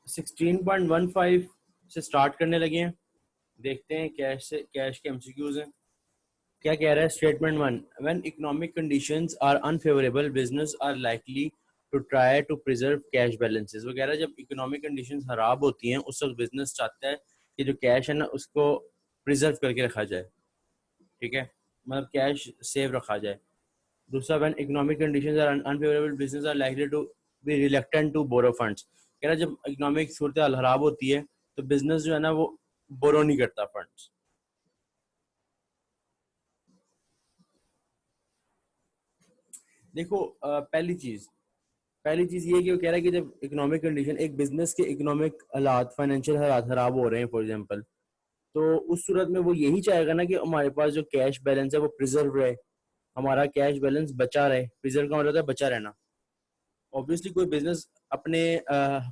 16.15 से स्टार्ट करने लगे हैं। देखते हैं कैश के एमसीक्यूज हैं। क्या कह रहा है statement one, when economic conditions are unfavourable business are likely to try to preserve cash balances. वो कह रहा है जब इकोनॉमिक कंडीशंस खराब होती हैं उस वक्त बिजनेस चाहता है कि जो कैश है ना उसको प्रिजर्व करके रखा जाए, ठीक है, मतलब कैश सेव रखा जाए। दूसरा, when economic conditions are unfavourable business are likely to be reluctant to borrow funds. कह रहा है जब इकोनॉमिक सूरत हाल खराब होती है तो बिजनेस जो है ना वो बोरो नहीं करता फंड्स। देखो पहली चीज ये है कि वो कह रहा है कि जब इकोनॉमिक कंडीशन, एक बिजनेस के इकोनॉमिक हालात, फाइनेंशियल हालात खराब हो रहे हैं फॉर एग्जांपल, तो उस सूरत में वो यही चाहेगा ना कि हमारे पास जो कैश बैलेंस है वो प्रिजर्व रहे, हमारा कैश बैलेंस बचा रहे। प्रिजर्व का मतलब होता है बचा रहना। ऑब्वियसली कोई बिजनेस अपने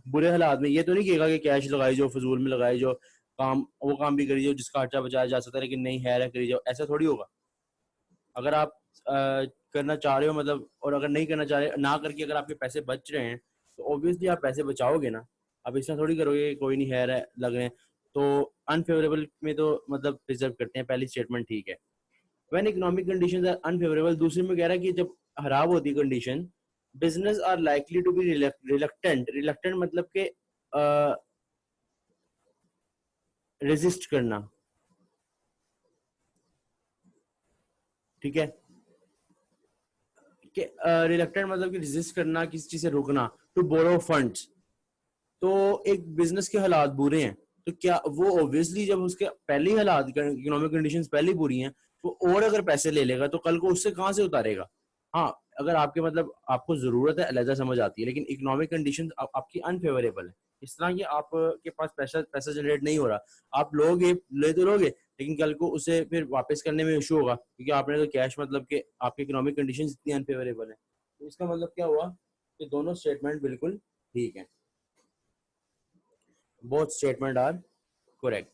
बुरे हालात में ये तो नहीं कहेगा कि कैश लगाई जो फजूल में लगाई जो काम, वो काम भी करी जो जिसका खर्चा बचाया जा सकता है लेकिन नहीं है करी जाओ, ऐसा थोड़ी होगा। अगर आप करना चाह रहे हो मतलब, और अगर नहीं करना चाह रहे ना करके अगर आपके पैसे बच रहे हैं तो ऑब्वियसली आप पैसे बचाओगे ना। अब इसमें थोड़ी करोगे कोई नहीं है लग रहे हैं तो अनफेवरेबल में तो मतलब प्रिजर्व करते हैं। पहली स्टेटमेंट ठीक है। When economic conditions are unfavourable, दूसरी में कह रहा है कि जब खराब होती है condition, business are likely to be reluctant. Reluctant मतलब के रेजिस्ट करना, ठीक है, कि रिलक्टेंट मतलब कि रेजिस्ट करना, किसी चीज से रुकना, टू बोरो फंड्स। तो एक बिजनेस के हालात बुरे हैं तो क्या वो ऑब्वियसली जब उसके पहले ही हालात इकोनॉमिक कंडीशंस पहले ही बुरी हैं तो और अगर पैसे ले लेगा तो कल को उससे कहाँ से उतारेगा। हाँ, अगर आपके मतलब आपको जरूरत है अलहदा समझ आती है, लेकिन इकोनॉमिक कंडीशंस आपकी अनफेवरेबल है, इस तरह की आपके पास पैसा पैसा जनरेट नहीं हो रहा, आप लोगे ले तो लोगे लेकिन कल को उसे फिर वापस करने में इशू होगा क्योंकि आपने तो कैश मतलब कि आपकी इकोनॉमिक कंडीशन इतनी अनफेवरेबल है। तो इसका मतलब क्या हुआ कि दोनों स्टेटमेंट बिल्कुल ठीक है, बोथ स्टेटमेंट आर करेक्ट।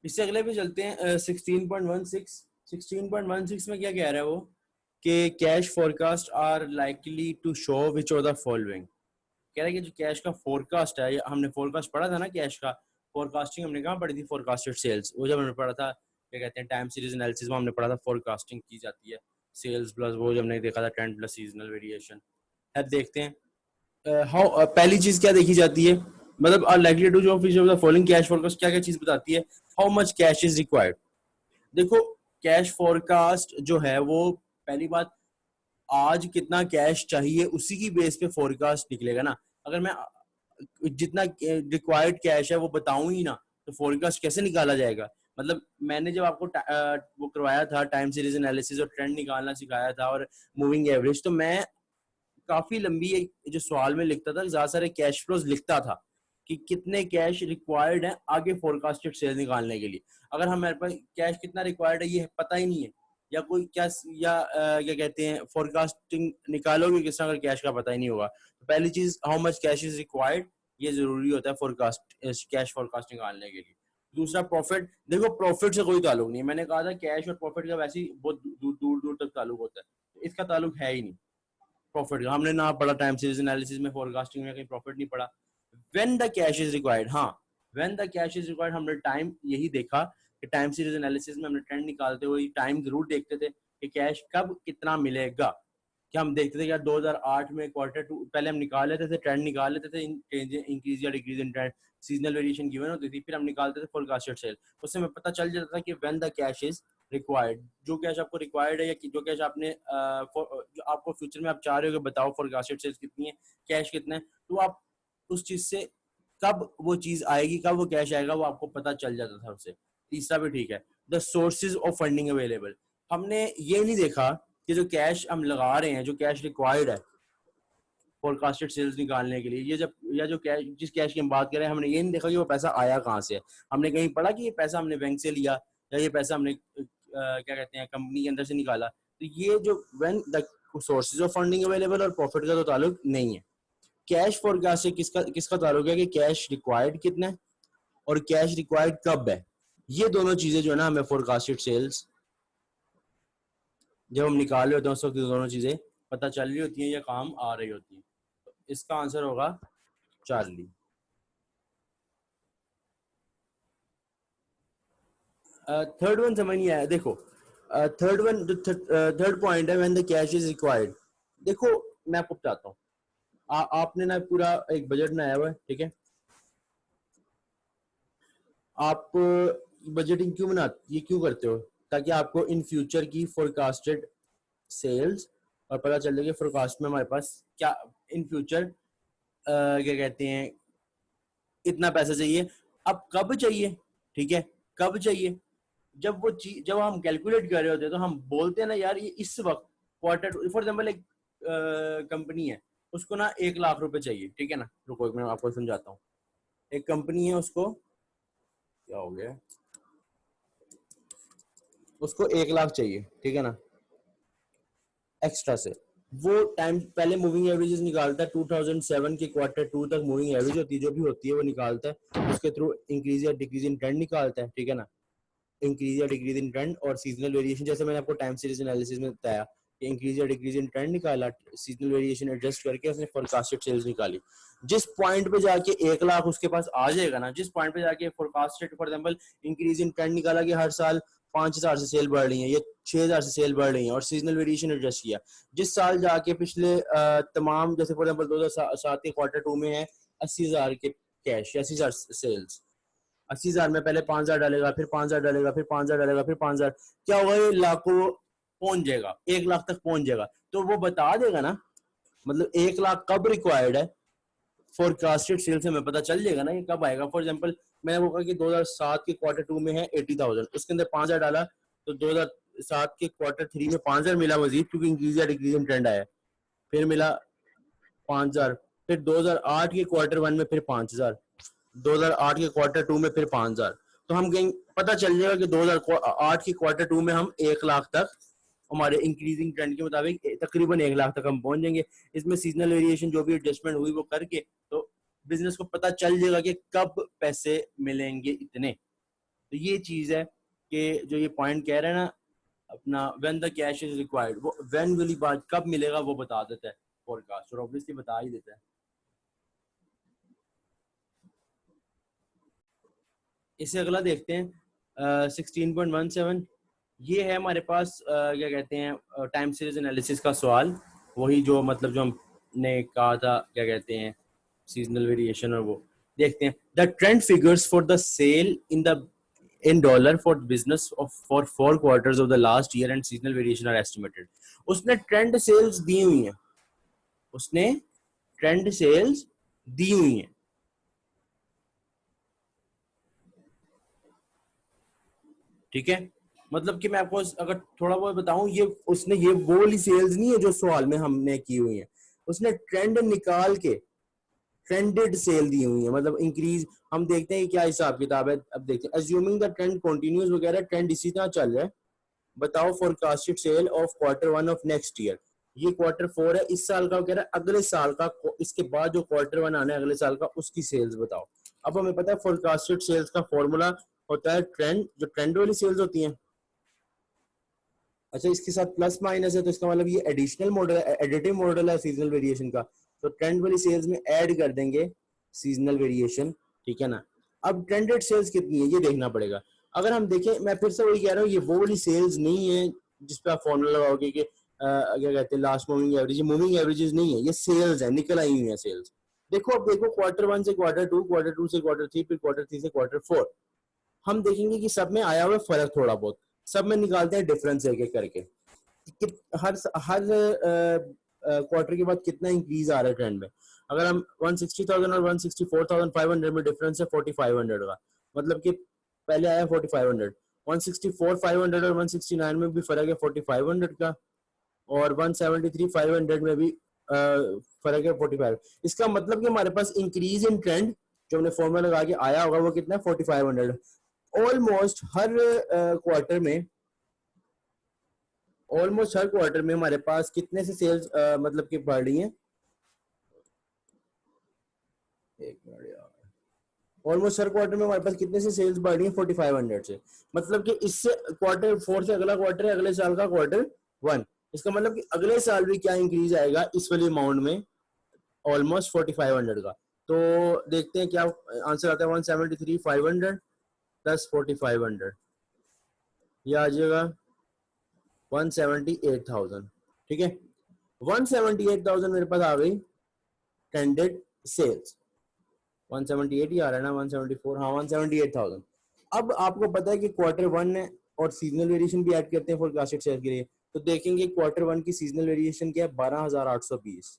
इससे अगले पे चलते हैं 16.16। 16.16 में क्या कह रहा है वो कि cash forecast are likely to show which of the following. कह रहा है कि जो कैश का फोरकास्ट है, हमने फोरकास्ट पढ़ा था ना कैश का, फोरकास्टिंग हमने कहाँ पढ़ी थी, फोरकास्टेड सेल्स, वो जब हमने पढ़ा था क्या कहते हैं टाइम सीरीज एनालिसिस में हमने पढ़ा था फोरकास्टिंग की जाती है सेल्स प्लस वो जब हमने देखा था ट्रेंड प्लस सीजनल वेरिएशन। अब देखते हैं हाउ पहली चीज क्या देखी जाती है, मतलब आर लाइकली टू जो fish of the following cash forecast क्या क्या चीज बताती है, how much cash is required. देखो कैश फोरकास्ट जो है वो पहली बात आज कितना कैश चाहिए उसी की बेस पे फोरकास्ट निकलेगा ना। अगर मैं जितना रिक्वायर्ड कैश है वो बताऊं ही ना तो फोरकास्ट कैसे निकाला जाएगा। मतलब मैंने जब आपको वो करवाया था टाइम सीरीज एनालिसिस और ट्रेंड निकालना सिखाया था और मूविंग एवरेज, तो मैं काफी लंबी एक जो सवाल में लिखता था ज्यादा सारे कैश फ्लोज लिखता था कि कितने कैश रिक्वायर्ड है आगे फोरकास्टेड सेल निकालने के लिए। अगर हमारे पास कैश कितना रिक्वायर्ड है ये पता ही नहीं है या कोई क्या या क्या कहते हैं फोरकास्टिंग निकालोगे किस तरह, अगर कैश का पता ही नहीं होगा तो पहली चीज how much cash is required ये जरूरी होता है फोरकास्ट कैश फोरकास्ट निकालने के लिए। दूसरा प्रॉफिट, देखो प्रॉफिट से कोई ताल्लुक नहीं, मैंने कहा था कैश और प्रॉफिट का वैसे ही बहुत दूर दूर दूर तक ताल्लुक होता है, इसका ताल्लुक है ही नहीं प्रॉफिट का। हमने ना पढ़ा टाइम सीरीज एनालिसिस में फोरकास्टिंग में कहीं प्रॉफिट नहीं पढ़ा। When the cash is required, हाँ when the cash is required हमने टाइम यही देखा कि टाइम सीरीज एनालिसिस में हमने ट्रेंड निकालते हुए टाइम जरूर देखते थे कि कैश कब कितना मिलेगा। क्या हम देखते थे क्या 2008 में क्वार्टर टू पहले हम निकाल लेते थे, ट्रेंड निकाल लेते थे, इंक्रीज या decrease in trend, seasonal variation given होती थी, फिर हम निकालते थे फोरकास्टेड सेल, उससे हमें पता चल जाता था कि when the cash is required, जो कैश आपको रिक्वायर्ड है या जो कैश आपने जो आपको फ्यूचर में आप चाह रहे हो कि बताओ फोरकास्टेड सेल्स कितनी है, कैश कितना है, तो आप उस चीज से कब वो चीज आएगी, कब वो कैश आएगा वो आपको पता चल जाता था उससे। तीसरा भी ठीक है, the sources of funding available. हमने ये नहीं देखा कि जो कैश हम लगा रहे हैं, जो कैश रिक्वायर्ड है फोरकास्टेड सेल्स निकालने के लिए, ये जब या जो कैश जिस कैश की हम बात कर रहे हैं हमने ये नहीं देखा कि वो पैसा आया कहाँ से है। हमने कहीं पढ़ा कि ये पैसा हमने बैंक से लिया या ये पैसा हमने क्या कहते हैं कंपनी के अंदर से निकाला। तो ये जो when the sources of funding available और प्रॉफिट का तो ताल्लुक नहीं है। कैश फोरकास्ट से किसका किसका ताल्लुक है कि कैश रिक्वायर्ड कितना है और कैश रिक्वायर्ड कब है। ये दोनों चीजें जो है ना हमें फोरकास्टेड सेल्स जब हम निकाल रहे होते हैं उस वक्त दोनों चीजें पता चल रही होती हैं या काम आ रही होती हैं। इसका आंसर होगा चार्ली। थर्ड वन समझ नहीं आया। देखो थर्ड वन, थर्ड पॉइंट है when the cash is required. देखो मैं आपको बताता हूँ, आपने ना पूरा एक बजट बनाया हुआ है, ठीक है। आप बजटिंग क्यों बनाते, ये क्यों करते हो, ताकि आपको इन फ्यूचर की फोरकास्टेड सेल्स और पता चल जाए कि फोरकास्ट में हमारे पास क्या इन फ्यूचर क्या कहते हैं इतना पैसा चाहिए। अब कब चाहिए, ठीक है, कब चाहिए, जब वो चीज जब हम कैलकुलेट कर रहे होते हैं तो हम बोलते हैं ना यार ये इस वक्त क्वार्टर, फॉर एग्जाम्पल एक कंपनी है, उसको ना 1 लाख रुपए चाहिए, ठीक है ना। रुको मैं आपको समझाता हूँ। एक कंपनी है, उसको क्या हो गया, उसको 1 लाख चाहिए, ठीक है ना, एक्स्ट्रा से। वो टाइम पहले मूविंग एवरेजेस निकालता है, 2007 के क्वार्टर 2 तक मूविंग एवरेज होती है, जो भी होती है वो निकालता है, उसके थ्रू इंक्रीज या डिक्रीज इन ट्रेंड निकालता है, ठीक है ना। इंक्रीज या डिक्रीज इन ट्रेंड और सीजनल वेरिएशन, जैसे मैंने आपको टाइम सीरीज एनालिसिस में बताया कि इंक्रीज या डिक्रीज इन ट्रेंड निकाला, सीजनल वेरिएशन एडजस्ट करके उसने फोरकास्टेड सेल्स निकाली। जिस पॉइंट पे जाके 1 लाख उसके पास आ जाएगा ना, जिस पॉइंट पे जाके forecasted for example increase in trend निकाला कि हर साल 5,000 से सेल बढ़ रही है या 6,000 से सेल बढ़ रही है और सीजनल वेरिएशन एडजस्ट किया, जिस साल जाके पिछले तमाम, जैसे फॉर एग्जांपल 2007 के क्वार्टर 2 में है 80,000 के कैश या 80,000 सेल्स, 80,000 में पहले 5,000 डालेगा, फिर 5,000 डालेगा, फिर 5,000 डालेगा, फिर 5,000, क्या होगा, ये लाखों पहुंच जाएगा, 1 लाख तक पहुंच जाएगा। तो वो बता देगा ना, मतलब 1 लाख कब रिक्वायर्ड है, फोरकास्टेड सेल से हमें पता चल जाएगा ना ये कब आएगा। फॉर एग्जाम्पल मैंने वो कहा कि 2007 के क्वार्टर 2 में है 80,000, उसके अंदर 5,000 डाला, तो 2007 के क्वार्टर 3 में 5,000 मिला मजीद, क्योंकि इंक्रीज या डिक्रीज इन ट्रेंड आया, फिर मिला 5,000, फिर 2008 के क्वार्टर 1 में फिर 5,000, 2008 के क्वार्टर 2 में फिर 5,000। तो हम कहेंगे, पता चल जाएगा कि 2008 के क्वार्टर 2 में हम 1 लाख तक, हमारे इंक्रीजिंग ट्रेंड के मुताबिक तकरीबन 1 लाख तक हम पहुंच जाएंगे। इसमें सीजनल वेरिएशन जो भी एडजस्टमेंट हुई वो करके, तो बिजनेस को पता चल जाएगा कि कब पैसे मिलेंगे इतने। तो ये चीज है कि जो ये पॉइंट कह रहे हैं ना अपना, when the cash is required, वो व्हेन वाली बात कब मिलेगा वो बता देता है फोरकास्ट, और ऑब्वियसली बता ही देता है। इससे अगला देखते हैं 16.17। ये है हमारे पास क्या कहते हैं टाइम सीरीज एनालिसिस का सवाल, वही जो मतलब जो हमने कहा था क्या कहते हैं सीजनल वेरिएशन, और वो देखते हैं। The trend figures for the sale in dollar for business of for 4 quarters of the last year and seasonal variation are estimated. उसने ट्रेंड सेल्स दी हुई हैं, उसने ट्रेंड सेल्स दी हुई हैं, ठीक है। मतलब कि मैं आपको अगर थोड़ा बहुत बताऊं, ये उसने ये वो वाली सेल्स नहीं है जो सवाल में हमने की हुई है, उसने ट्रेंड निकाल के ट्रेंडेड सेल दी हुई है, मतलब इंक्रीज। हम देखते हैं क्या हिसाब किताब है, अब देखते हैं। अज्यूमिंग द ट्रेंड कंटिन्यूज वगैरह, ट्रेंड इसी तरह चल रहा है, बताओ forecasted sale of quarter 1 of next year. ये क्वार्टर 4 है इस साल का वगैरह, अगले साल का, इसके बाद जो क्वार्टर 1 आना है अगले साल का, उसकी सेल्स बताओ। अब हमें पता है फोरकास्टेड सेल्स का फॉर्मूला होता है ट्रेंड, जो ट्रेंड वाली सेल्स होती हैं। अच्छा, इसके साथ प्लस माइनस है, तो इसका मतलब ये एडिशनल मॉडल है, एडिटिव मॉडल है सीजनल वेरिएशन का, तो ट्रेंड वाली सेल्स में ऐड कर देंगे सीजनल वेरिएशन, ठीक है ना। अब ट्रेंडेड सेल्स कितनी है ये देखना पड़ेगा। अगर हम देखें, मैं फिर से वही कह रहा हूँ, ये वो वाली सेल्स नहीं है जिसपे आप फॉर्मूला लगाओगे कि क्या कहते हैं last moving average, moving averages नहीं है, ये सेल्स है, निकल आई हुई है सेल्स। देखो, अब देखो क्वार्टर 1 से क्वार्टर 2, क्वार्टर 2 से क्वार्टर 3, फिर क्वार्टर 3 से क्वार्टर 4, हम देखेंगे कि सब में आया हुआ फर्क थोड़ा बहुत, सब में निकालते हैं डिफरेंस एक एक करके कि हर हर क्वार्टर के बाद कितना इंक्रीज आ रहा है ट्रेंड में। अगर हम 160,000 और 164,500 में डिफरेंस है 4,500 का, मतलब कि पहले आया 4,500, 164,500 और 169 में भी फर्क है 4,500 का, और 173,500 में भी फर्क है 45। इसका मतलब कि हमारे पास इंक्रीज इन ट्रेंड जो हमने फॉर्मूला लगा के आया होगा वो कितना है 4,500। ऑलमोस्ट हर क्वार्टर में, ऑलमोस्ट हर क्वार्टर में हमारे पास कितने से सेल्स मतलब कि बढ़ रही हैं, एक मिनट यार, ऑलमोस्ट हर क्वार्टर में हमारे पास कितने से सेल्स बढ़ रही है 4,500 से। मतलब कि इससे क्वार्टर 4 से अगला क्वार्टर है अगले साल का क्वार्टर 1, इसका मतलब कि अगले साल भी क्या इंक्रीज आएगा इस वाले अमाउंट में, ऑलमोस्ट 4500 का। तो देखते हैं क्या आंसर आता है। 173,500 प्लस 4500, ये आ जाएगा 178,000। ठीक है, 178,000 मेरे पास आ गई टेंडेड सेल्स। 178 ही आ रहा है ना, 174, हाँ 178,000। अब आपको पता है कि क्वार्टर वन है और सीजनल वेरिएशन भी ऐड करते हैं फोरकास्टेड सेल के लिए। तो देखेंगे क्वार्टर वन की सीजनल वेरिएशन क्या है, 12,820।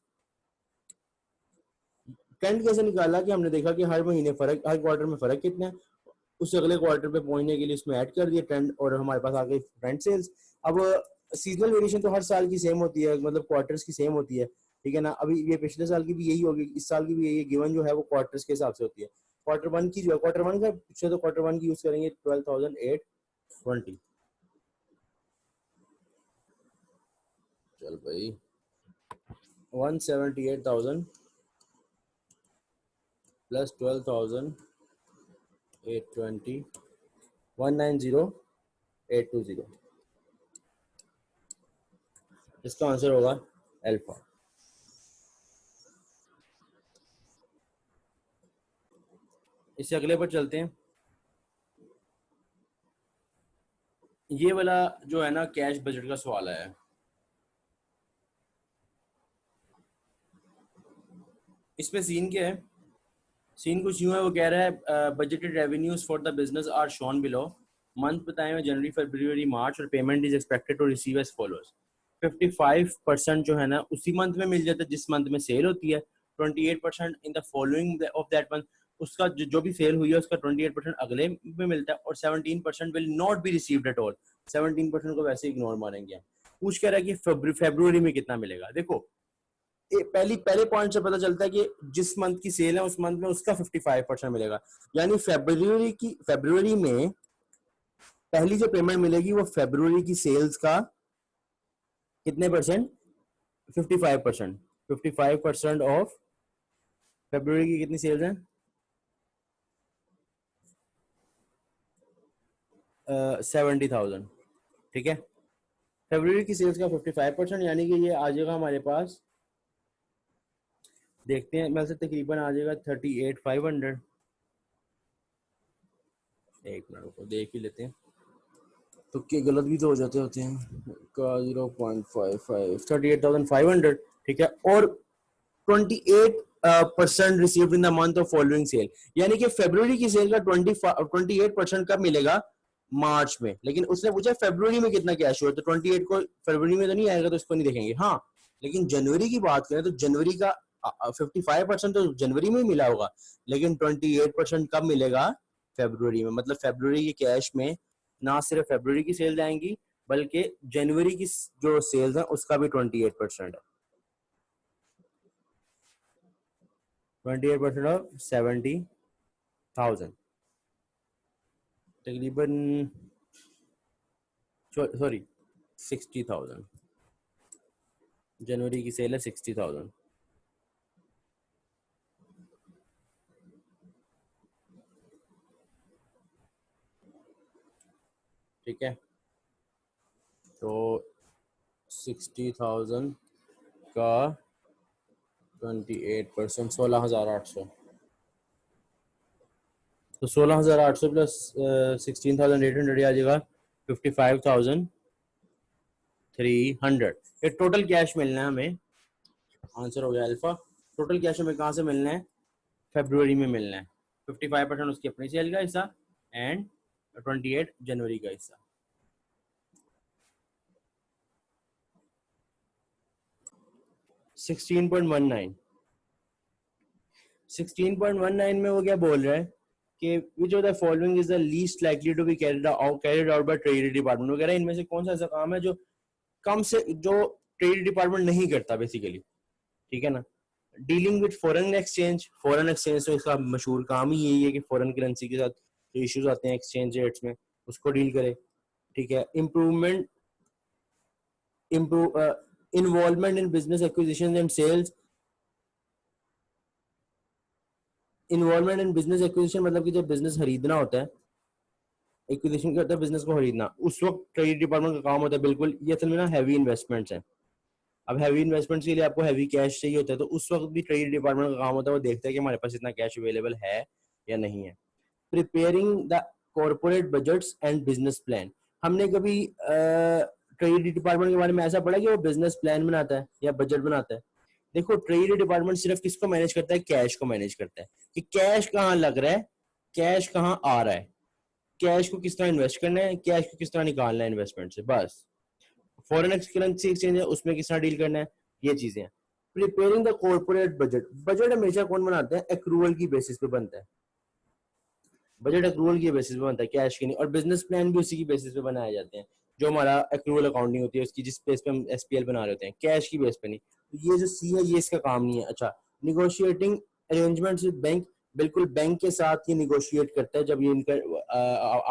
ट्रेंड कैसे निकाला कि हमने देखा कि हर महीने फर्क, हर क्वार्टर में फर्क कितना है, उस अगले क्वार्टर पे पहुंचने के लिए इसमें ऐड कर दिया ट्रेंड और हमारे पास आ गई ट्रेंड सेल्स। अब सीजनल वेरिएशन तो हर साल की सेम होती है, मतलब क्वार्टर्स की सेम होती है, ठीक है ना। अभी ये पिछले साल की भी यही होगी, इस साल की भी यही है, गिवन जो है वो क्वार्टर्स के हिसाब से होती है। क्वार्टर वन की जो है, क्वार्टर वन का पिछले तो क्वार्टर वन की यूज करेंगे 12,820। चल भाई 178,000 प्लस 12,820, 190,820। इसका आंसर होगा अल्फा। इससे अगले पर चलते हैं। ये वाला जो है ना कैश बजट का सवाल है। इसमें सीन क्या है, सीन कुछ यूं है, वो कह रहा है budgeted revenues for the business are shown below, month बताए हुए जनवरी फरवरी मार्च, और payment is expected to receive as follows. 55% जो है ना उसी मंथ में मिल जाता है जिस मंथ में सेल होती है, 28% in the following of that month, उसका जो भी सेल हुई है उसका 28% अगले में मिलता है, और 17% will not be received at all, 17% को वैसे इग्नोर मारेंगे। पूछ कह रहा है कि फरवरी में कितना मिलेगा। देखो पहले पॉइंट से पता चलता है कि जिस मंथ की सेल है उस मंथ में उसका 55% मिलेगा, यानी फरवरी में पहली जो पेमेंट मिलेगी वो फरवरी की सेल्स का कितने परसेंट, 55%। 55% ऑफ फरवरी की कितनी सेल्स हैं, 70,000। ठीक है, फरवरी की सेल्स का 55%, यानी कि ये आ जाएगा हमारे पास, देखते हैं मैं से तकरीबन आ जाएगा 38,500। एक मिनट को देख ही लेते हैं, तो क्या गलत भी तो हो जाते होते हैं का 0.55, 38,500। ठीक है, और 28% received in the month of following sale, यानी कि फरवरी की सेल का 28% कब मिलेगा, मार्च में। लेकिन उसने पूछा फरवरी में कितना कैश हुआ, तो 28 को फरवरी में तो नहीं आएगा, तो इसको नहीं देखेंगे। हाँ, लेकिन जनवरी की बात करें तो जनवरी का 55% तो जनवरी में मिला होगा, लेकिन 28% कब मिलेगा, फरवरी में। मतलब फरवरी के कैश में ना सिर्फ फरवरी की सेल्स आएंगी बल्कि जनवरी की जो सेल्स है उसका भी 28% है। 28% ऑफ 70,000 तकरीबन, सॉरी 60,000। जनवरी की सेल है 60,000। ठीक है, तो 60,000 का 28%, 16,800। तो 16,800 प्लस 16,800 आ जाएगा 55,300। ये टोटल कैश मिलना है हमें, आंसर हो गया अल्फा। टोटल कैश हमें कहाँ से मिलना है, फरवरी में मिलना है। 55% उसकी अपनी सेल का हिस्सा एंड 28 जनवरी का हिस्सा। सिक्सटीन पॉइंट वन नाइन में वो क्या बोल रहा है कि which of the following is the least likely to be carried out by treasury department. वो कह रहा है इनमें से कौन सा ऐसा काम है जो कम से जो ट्रेजरी डिपार्टमेंट नहीं करता बेसिकली। ठीक है ना, dealing with foreign exchange, foreign exchange तो इसका मशहूर काम ही यही है कि फॉरेन करेंसी के साथ जो इश्यूज आते हैं एक्सचेंज रेट्स में उसको डील करे। ठीक है, improvement improve involvement in business acquisition and sales. Involvement in business acquisition मतलब कि जब बिजनेस खरीदना होता है, एक्विजिशन करता है बिजनेस को खरीदना, उस वक्त ट्रेड डिपार्टमेंट का काम होता है। बिल्कुल, ये असल में ना हैवी इन्वेस्टमेंट्स हैं। अब हैवी इन्वेस्टमेंट्स के लिए आपको हैवी कैश चाहिए होता है, तो उस वक्त भी ट्रेजरी डिपार्टमेंट का काम होता है, वो देखता है कि हमारे पास इतना कैश अवेलेबल है या नहीं है। Preparing the corporate budgets and business plan. हमने कभी ट्रेजरी डिपार्टमेंट के बारे में ऐसा पढ़ा कि वो बिजनेस प्लान बनाता है या बजट बनाता है? देखो, ट्रेजरी डिपार्टमेंट सिर्फ किसको मैनेज करता है? कैश को मैनेज करता है, कि कैश कहाँ लग रहा है, कैश कहाँ आ रहा है, कैश को किस तरह इन्वेस्ट करना है, कैश को किस तरह निकालना है इन्वेस्टमेंट से, बस। फॉरेन करेंसी एक्सचेंज है, उसमें किस तरह डील करना है, ये चीजें हैं। Preparing the corporate budget. Budget हमेशा कौन बनाता है? एक्रूवल की बेसिस पे बनता है। बजट एक्रूवल की बेसिस पे बनता है, कैश की नहीं। और बिजनेस प्लान भी उसी की बेसिस पे बनाए जाते हैं, जो हमारा एक्रूवल अकाउंटिंग होती है उसकी, जिस बेस पे हम एसपीएल बना रहे होते हैं, कैश की बेस पे नहीं। तो ये जो सी है, ये इसका काम नहीं है। अच्छा, निगोशिएटिंग अरेंजमेंट्स विद बैंक। बिल्कुल बैंक के साथ ये निगोशिएट करता है, जब ये इनका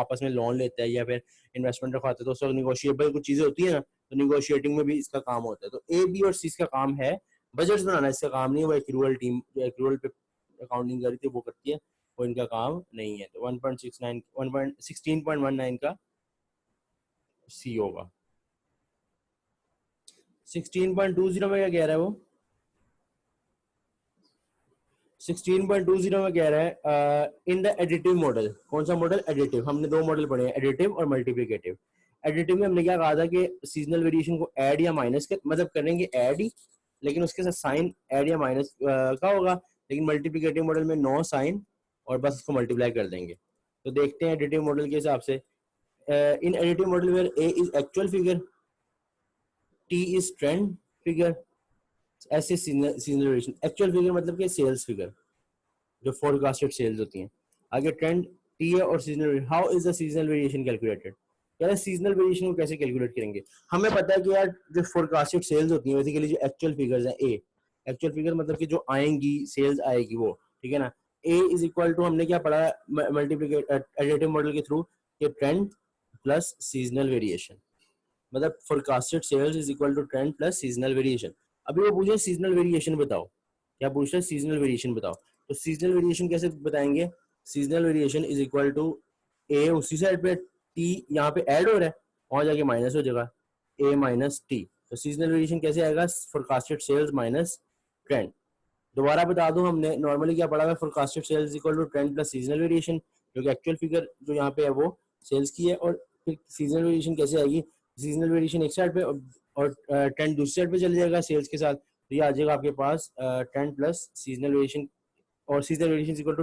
आपस में लोन लेता है या फिर इन्वेस्टमेंट रखवाता है, तो उस वक्त निगोशिएबल कुछ चीजें होती है ना, तो निगोशिएटिंग में भी इसका काम होता है। तो ए, बी और सी इसका काम है, बजट बनाना इसका काम नहीं है। वो एक्रूवल टीम जो एक्रूवल पे अकाउंटिंग करी थी वो करती है, वो इनका काम नहीं है। तो 1.69 1.16.19 का सी होगा। 16.20 में क्या कह रहा है वो? 16.20 में कह रहा है इन द एडिटिव मॉडल। कौन सा मॉडल? एडिटिव। हमने दो मॉडल पढ़े हैं, एडिटिव और मल्टीप्लिकेटिव। एडिटिव में हमने क्या कहा था कि सीजनल वेरिएशन को ऐड या माइनस कर, मतलब करेंगे ऐड ही, लेकिन उसके साथ साइन ऐड या माइनस का होगा। लेकिन मल्टीप्लिकेटिव मॉडल में नो साइन और बस उसको मल्टीप्लाई कर देंगे। तो देखते हैं एडिटिव मॉडल के हिसाब से। In additive model where A is actual figure, T is trend figure, S seasonal variation. Actual figure मतलब कि सेल्स फिगर, जो फोरकास्टेड सेल्स होती हैं। आगे ट्रेंड टी है और seasonal. How is the seasonal variation calculated? यार सीजनल वेरिएशन को कैसे कैलकुलेट करेंगे? हमें पता है कि यार जो फोरकास्टेड सेल्स होती हैं, बेसिकली जो एक्चुअल फिगर्स हैं, ए एक्चुअल फिगर मतलब कि जो आएंगी, सेल्स आएगी वो, ठीक है ना। ए इज इक्वल टू, हमने क्या पढ़ा मल्टीप्लिकेट एडिटिव मॉडल के थ्रू, कि ट्रेंड प्लस सीजनल वेरिएशन, मतलब forecasted sales is equal to trend plus seasonal variation. अभी वो पूछे सीजनल वेरिएशन बताओ, क्या पूछ रहे हैं? सीजनल वेरिएशन बताओ। तो सीजनल वेरिएशन कैसे बताएंगे? Seasonal variation is equal to A, उसी साइड पे टी यहाँ पे ऐड हो रहा है, वहां जाके माइनस हो जाएगा, ए माइनस टी। तो सीजनल वेरिएशन कैसे आएगा? Forecasted sales minus trend. दोबारा बता दूं, हमने नॉर्मली क्या पढ़ा है? Forecasted sales equal to trend plus seasonal variation, जो कि एक्चुअल फिगर जो यहाँ पे है वो सेल्स की है। और फिर सीजनल वेरिएशन कैसे आएगी? सीजनल वेरिएशन एक साइड पे और ट्रेंड दूसरी साइड पे चले जाएगा सेल्स के साथ, तो ये आ जाएगा आपके पास ट्रेंड प्लस सीजनल वेरिएशन, और seasonal variation equal to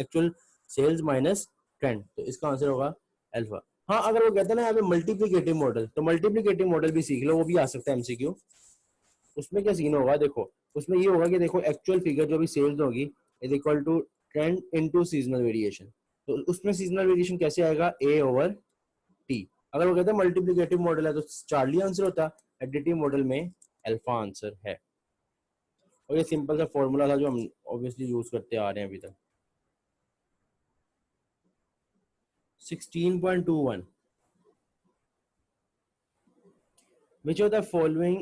actual sales minus trend. तो इसका आंसर होगा अल्फा। हाँ, अगर वो कहते हैं ना यहाँ पे मल्टीप्लिकेटिव मॉडल, तो मल्टीप्लिकेटिव मॉडल भी सीख लो, वो भी आ सकता है एमसीक्यू। उसमें क्या सीन होगा? देखो, उसमें ये होगा कि देखो एक्चुअल फिगर जो भी सेल्स होगी is equal to trend into seasonal variation. तो उसमें सीजनल वेरिएशन कैसे आएगा? A over T. अगर वो कहते हैं मल्टीप्लिकेटिव मॉडल है तो चार्ली आंसर होता, एडिटिव मॉडल में अल्फा आंसर है। और ये सिंपल सा फॉर्मूला था जो हम ऑब्वियसली यूज करते आ रहे हैं अभी तक। 16.21 which of the following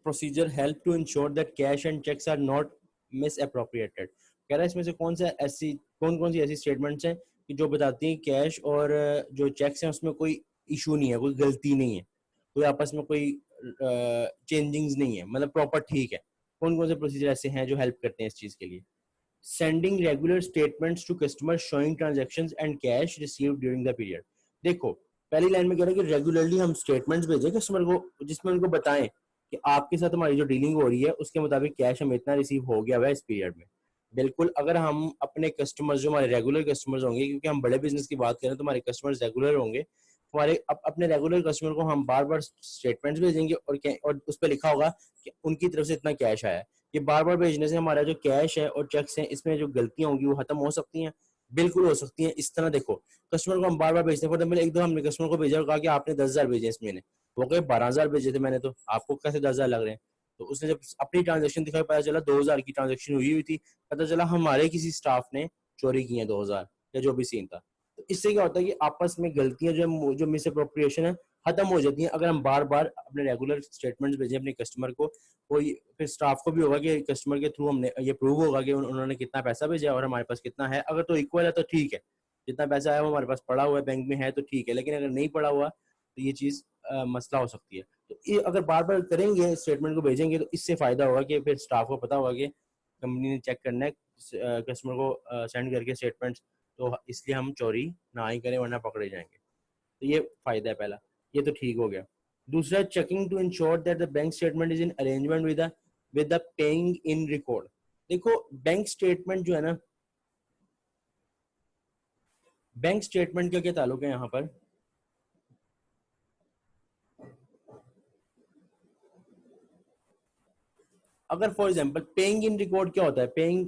procedure help to ensure that cash and checks are not misappropriated? कह रहा है इसमें से कौन कौन सी ऐसी स्टेटमेंट्स हैं कि जो बताती हैं कैश और जो चेक्स हैं उसमें कोई इशू नहीं है, कोई गलती नहीं है, कोई आपस में कोई चेंजिंग्स नहीं है, मतलब प्रॉपर ठीक है। कौन कौन से प्रोसीजर ऐसे हैं जो हेल्प करते हैं इस चीज के लिए? Sending regular statements to customer showing transactions and cash received during the period. देखो, पहली लाइन में कह रहा है कि रेगुलरली हम स्टेटमेंट्स भेजें कस्टमर को, जिसमें उनको बताएं कि आपके साथ हमारी जो डीलिंग हो रही है उसके मुताबिक कैश हमें इतना रिसीव हो गया हुआ है इस पीरियड में। बिल्कुल, अगर हम अपने कस्टमर्स जो हमारे रेगुलर कस्टमर्स होंगे, क्योंकि हम बड़े बिजनेस की बात करें तो हमारे कस्टमर्स रेगुलर होंगे, हमारे अपने रेगुलर कस्टमर को हम बार बार स्टेटमेंट्स भेजेंगे और उस पर लिखा होगा कि उनकी तरफ से इतना कैश आया है। ये बार बार भेजने से हमारा जो कैश है और चेक्स हैं इसमें जो गलतियां होंगी वो खत्म हो सकती हैं, बिल्कुल हो सकती हैं। इस तरह देखो, कस्टमर को हम बार बार भेजते हैं, फॉर एग्जाम्पल एक दो हमने कस्टमर को भेजा और कहा कि आपने 10,000 भेजे इस महीने, वो कहे 12,000 भेजे थे मैंने, तो आपको कैसे 10,000 लग रहे हैं? तो उसने जब अपनी ट्रांजेक्शन दिखाई, पता चला 2,000 की ट्रांजेक्शन हुई थी, पता चला हमारे किसी स्टाफ ने चोरी की है 2,000, या जो भी सीन था। तो इससे क्या होता है कि आपस में गलतियां जो मिस अप्रोप्रिएशन है खत्म हो जाती हैं, अगर हम बार बार अपने रेगुलर स्टेटमेंट्स भेजें अपने कस्टमर को। कोई फिर स्टाफ को भी होगा कि कस्टमर के थ्रू हमने ये प्रूव होगा कि उन्होंने कितना पैसा भेजा और हमारे पास कितना है। अगर तो इक्वल है तो ठीक है, जितना पैसा है वो हमारे पास पड़ा हुआ है बैंक में है तो ठीक है, लेकिन अगर नहीं पड़ा हुआ तो ये चीज मसला हो सकती है। तो ये अगर बार बार करेंगे, स्टेटमेंट को भेजेंगे, तो इससे फायदा होगा कि फिर स्टाफ को पता होगा कि कंपनी ने चेक करना है कस्टमर को सेंड करके स्टेटमेंट्स, तो इसलिए हम चोरी ना ही करें वरना पकड़े जाएंगे। तो ये फायदा है पहला, ये तो ठीक हो गया। दूसरा, checking to ensure that the bank statement is in arrangement with the paying in record. देखो बैंक स्टेटमेंट जो है ना, बैंक स्टेटमेंट का क्या ताल्लुक है यहाँ पर, अगर for example paying in record क्या होता है, पेइंग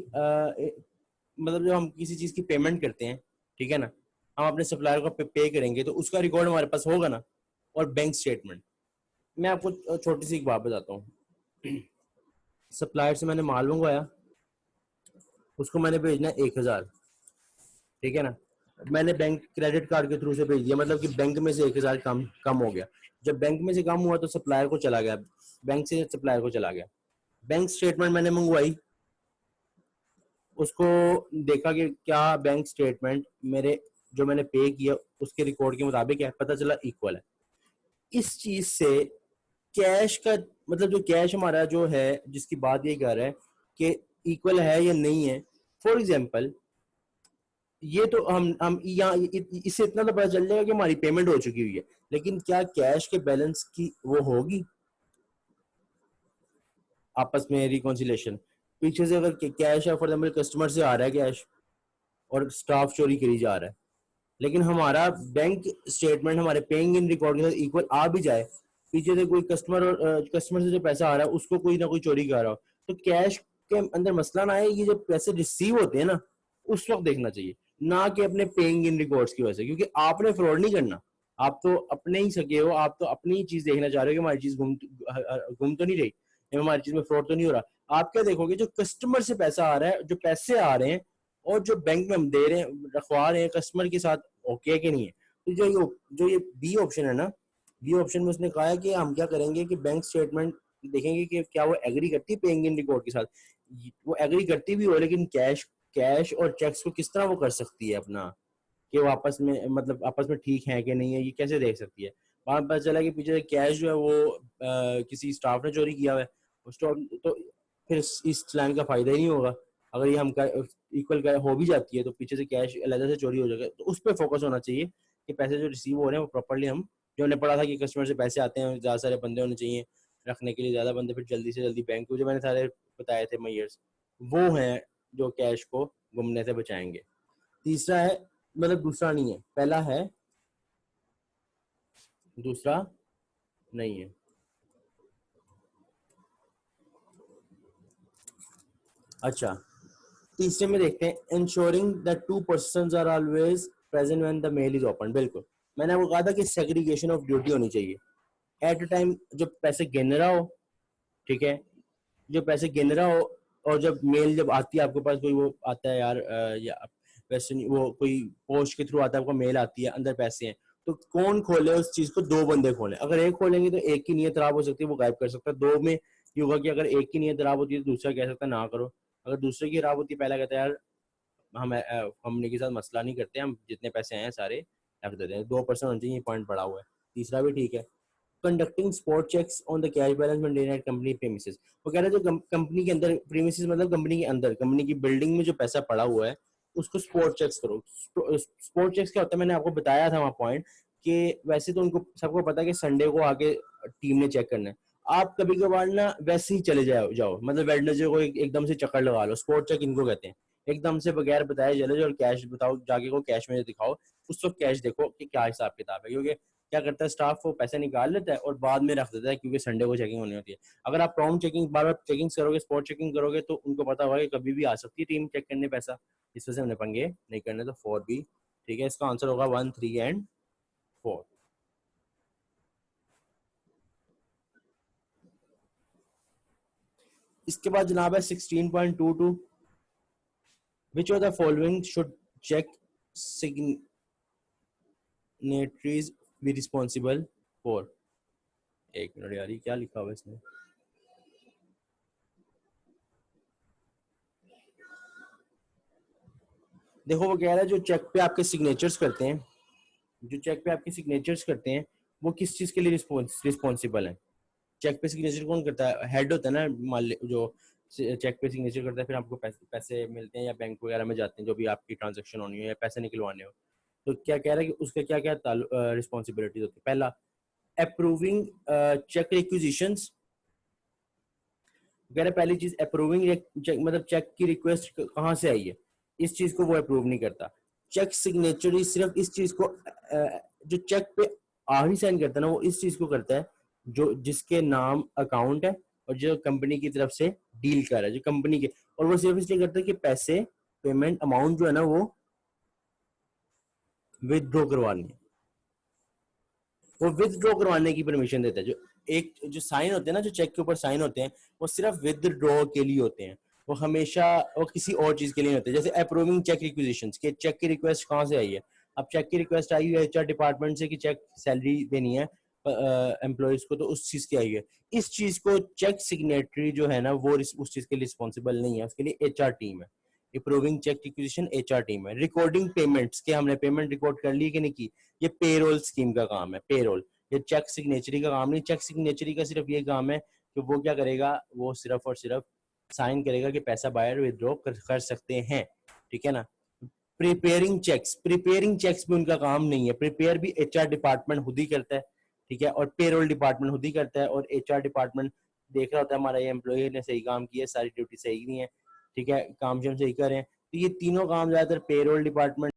मतलब जब हम किसी चीज की पेमेंट करते हैं, ठीक है ना, हम अपने सप्लायर को पे करेंगे तो उसका रिकॉर्ड हमारे पास होगा ना, और बैंक स्टेटमेंट। मैं आपको छोटी सी एक बात बताता हूँ। सप्लायर से मैंने माल मंगवाया, उसको मैंने भेजना 1,000, ठीक है ना, मैंने बैंक क्रेडिट कार्ड के थ्रू से भेज दिया, मतलब कि बैंक में से 1,000 कम कम हो गया। जब बैंक में से कम हुआ तो सप्लायर को चला गया, बैंक से सप्लायर को चला गया। बैंक स्टेटमेंट मैंने मंगवाई, उसको देखा कि क्या बैंक स्टेटमेंट मेरे जो मैंने पे किया उसके रिकॉर्ड के मुताबिक है, पता चला इक्वल है। इस चीज से कैश का मतलब जो कैश हमारा जो है, जिसकी बात ये कर रहा है कि इक्वल है या नहीं है। फॉर एग्जांपल, ये तो हम यहाँ इससे इतना तो पता चल जाएगा कि हमारी पेमेंट हो चुकी हुई है, लेकिन क्या कैश के बैलेंस की वो होगी आपस में रिकॉन्सिलेशन? पीछे से अगर कैश है, फॉर एग्जाम्पल कस्टमर से आ रहा है कैश और स्टाफ चोरी करी जा रहा है, लेकिन हमारा बैंक स्टेटमेंट हमारे पेइंग इन रिकॉर्ड के साथ इक्वल आ भी जाए, पीछे से कोई कस्टमर और कस्टमर से जो पैसा आ रहा है उसको कोई ना कोई चोरी कर रहा हो, तो कैश के अंदर मसला ना आए, ये जब पैसे रिसीव होते हैं ना उस वक्त देखना चाहिए, ना कि अपने पेइंग इन रिकॉर्ड्स की वजह से, क्योंकि आपने फ्रॉड नहीं करना, आप तो अपने ही सके हो, आप तो अपनी ही चीज देखना चाह रहे हो कि हमारी चीज गुम तो नहीं रही, हमारी चीज में फ्रॉड तो नहीं हो रहा। आप क्या देखोगे, जो कस्टमर से पैसा आ रहा है, जो पैसे आ रहे हैं और जो बैंक में हम दे रहे हैं रखवा रहे हैं कस्टमर के साथ, ओके है कि नहीं है। तो जो ये बी ऑप्शन है ना, बी ऑप्शन में उसने कहा है कि हम क्या करेंगे कि बैंक स्टेटमेंट देखेंगे कि क्या वो एग्री करती है पेइंग इन रिकॉर्ड के साथ, वो एग्री करती भी हो, लेकिन कैश कैश और चेक्स को किस तरह वो कर सकती है अपना, कि वो आपस में मतलब आपस में ठीक है कि नहीं है, ये कैसे देख सकती है। वहां पता चला कि पीछे कैश जो है वो किसी स्टाफ ने चोरी किया हुआ है, तो फिर इस प्लान का फायदा ही नहीं होगा। अगर ये हम इक्वल हो भी जाती है तो पीछे से कैश अलग से चोरी हो जाएगा, तो उस पर फोकस होना चाहिए कि पैसे जो रिसीव हो रहे हैं वो प्रॉपरली, हम जो हमने पढ़ा था कि कस्टमर से पैसे आते हैं ज्यादा सारे बंदे होने चाहिए रखने के लिए, ज्यादा बंदे फिर जल्दी से जल्दी बैंक को, जो मैंने सारे बताए थे मैयर्स, वो हैं जो कैश को गुमने से बचाएंगे। तीसरा है, मतलब दूसरा नहीं है, पहला है, दूसरा नहीं है। अच्छा, तीसरे में देखते हैं, ensuring that two persons are always present when the mail is open. बिल्कुल, मैंने आपको कहा था कि सेग्रीगेशन ऑफ ड्यूटी होनी चाहिए। एट अ टाइम जो पैसे गिन रहा हो, ठीक है, जो पैसे गिन रहा हो, और जब मेल जब आती है आपके पास, कोई वो आता है यार या वैसे नहीं, वो कोई पोस्ट के थ्रू आता है, आपको मेल आती है अंदर पैसे हैं, तो कौन खोले उस चीज को? दो बंदे खोले। अगर एक खोलेंगे तो एक की नीयत खराब हो सकती है, वो गायब कर सकता है। दो में ये होगा कि अगर एक की नीयत खराब होती है तो दूसरा कह सकता है ना करो, अगर दूसरे की खराब होती है पहला कहता है यार हम कंपनी के साथ मसला नहीं करते, हम जितने पैसे हैं सारे रख देते हैं। 2% होना चाहिए, पॉइंट पड़ा हुआ है। तीसरा भी ठीक है, conducting spot checks on the cash balance maintain at company premises. वो कह रहे हैं जो कंपनी के अंदर, प्रीमिसेस मतलब कंपनी के अंदर, कंपनी की बिल्डिंग में जो पैसा पड़ा हुआ है उसको स्पॉट चेक्स करो। स्पॉट चेक्स क्या होता है, मैंने आपको बताया था वहाँ पॉइंट, कि वैसे तो उनको सबको पता है कि संडे को आके टीम ने चेक करना है, आप कभी कभार ना वैसे ही चले जाओ मतलब वेडनेसडे को एकदम से चक्कर लगा लो। स्पॉट चेक इनको कहते हैं, एकदम से बगैर बताए चले जाओ और कैश बताओ, जाके को कैश में दिखाओ, उस वक्त कैश देखो कि क्या हिसाब किताब है, क्योंकि क्या करता है स्टाफ वो पैसे निकाल लेता है और बाद में रख देता है, क्योंकि संडे को चेकिंग होनी होती है। अगर आप प्रॉम्प्ट चेकिंग बार बार चेकिंग करोगे, स्पॉट चेकिंग करोगे, तो उनको पता होगा कि कभी भी आ सकती है टीम चेक करने पैसा, इस वजह से हमने पंगे नहीं करने। तो 4B ठीक है, इसका आंसर होगा 1, 3 एंड 4। इसके बाद जनाब है 16.22, which of the following should cheque signatories be responsible for. एक मिनट यार, ये क्या लिखा हुआ है इसमें? देखो वो कह रहा है जो चेक पे आपके सिग्नेचर्स करते हैं, जो चेक पे आपके सिग्नेचर्स करते हैं, वो किस चीज के लिए रिस्पॉन्सिबल है? चेक पे सिग्नेचर कौन करता है? हेड होता है ना मालिक, जो चेक पे सिग्नेचर करता है, फिर आपको पैसे मिलते हैं या बैंक वगैरह में जाते हैं जो भी आपकी ट्रांजेक्शन होनी हो या पैसे निकलवाने हो। तो क्या कह रहा है कि उसका क्या क्या रिस्पॉन्सिबिलिटीज होती है? पहला, अप्रूविंग चेक रिक्विजिशंस। कह रहे पहली चीज अप्रूविंग चेक, मतलब चेक की रिक्वेस्ट कहाँ से आई है, इस चीज को वो अप्रूव नहीं करता। चेक सिग्नेचर सिर्फ इस चीज को जो चेक पे आखिरी साइन करता है ना, वो इस चीज को करता है जो जिसके नाम अकाउंट है और जो कंपनी की तरफ से डील कर रहा है, जो कंपनी के, और वो सिर्फ इसलिए करता है कि पैसे, पेमेंट अमाउंट जो है ना वो विदड्रॉ करवानी है। वो विदड्रॉ करवाने की परमिशन देता है। जो एक जो साइन होते हैं ना, जो चेक के ऊपर साइन होते हैं, वो सिर्फ विदड्रॉ के लिए होते हैं, वो हमेशा वो किसी और चीज के लिए नहीं होते। जैसे अप्रूविंग चेक रिक्विजिशंस, के चेक की रिक्वेस्ट कहाँ से आई है? अब चेक की रिक्वेस्ट आई है एचआर डिपार्टमेंट से कि चेक सैलरी देनी है एम्प्लॉयज को, तो उस चीज की आई है। इस चीज को चेक सिग्नेटरी जो है ना वो उस चीज के लिए रिस्पॉन्सिबल नहीं है, उसके लिए एचआर टीम है। Approving cheque requisition HR team है। रिकॉर्डिंग पेमेंट्स के, हमने पेमेंट रिकॉर्ड कर ली कि नहीं की, ये पेरोल स्कीम का काम है। पेरोल, ये चेक सिग्नेचरी का काम नहीं। चेक सिग्नेचरी का सिर्फ ये काम है कि वो क्या करेगा, वो सिर्फ और सिर्फ साइन करेगा कि पैसा बायर विदड्रॉ कर सकते हैं, ठीक है ना। प्रिपेयरिंग चेक्स भी उनका काम नहीं है। प्रिपेयर भी एचआर डिपार्टमेंट खुद ही करता है, ठीक है, और पेरोल डिपार्टमेंट खुद ही करता है, और एचआर डिपार्टमेंट देख रहा होता है हमारा ये एम्प्लॉय ने सही काम किया, सारी ड्यूटी सही नहीं है, ठीक है, काम जो हम सही करें। तो ये तीनों काम ज्यादातर पेरोल डिपार्टमेंट